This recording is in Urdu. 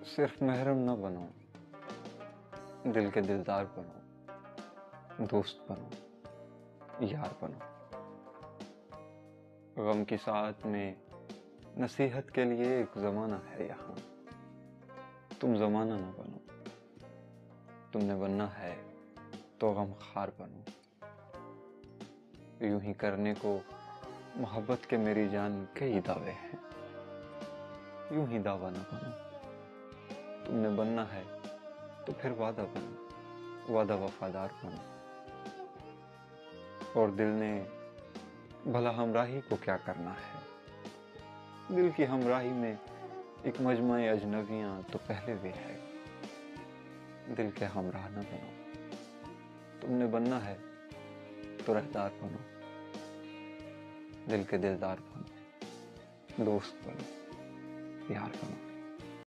صرف محرم نہ بنو، دل کے دلدار بنو، دوست بنو، یار بنو۔ غم کی ساعت میں نصیحت کے لیے ایک زمانہ ہے یہاں، تم زمانہ نہ بنو، تم نے بننا ہے تو غم خوار بنو۔ یوں ہی کرنے کو محبت کے میری جان کئی دعوے ہیں، یوں ہی دعویٰ نہ بنو، تم نے بننا ہے تو پھر وعدہ بنو، وعدہ وفادار بنو۔ اور دل نے بھلا ہمراہی کو کیا کرنا ہے، دل کی ہمراہی میں ایک مجمع اجنبیاں تو پہلے بھی ہے۔ دل کے ہمراہ نہ بنو، تم نے بننا ہے تو رہدار بنو، دل کے دلدار بنو، دوست بنو، یار بنو۔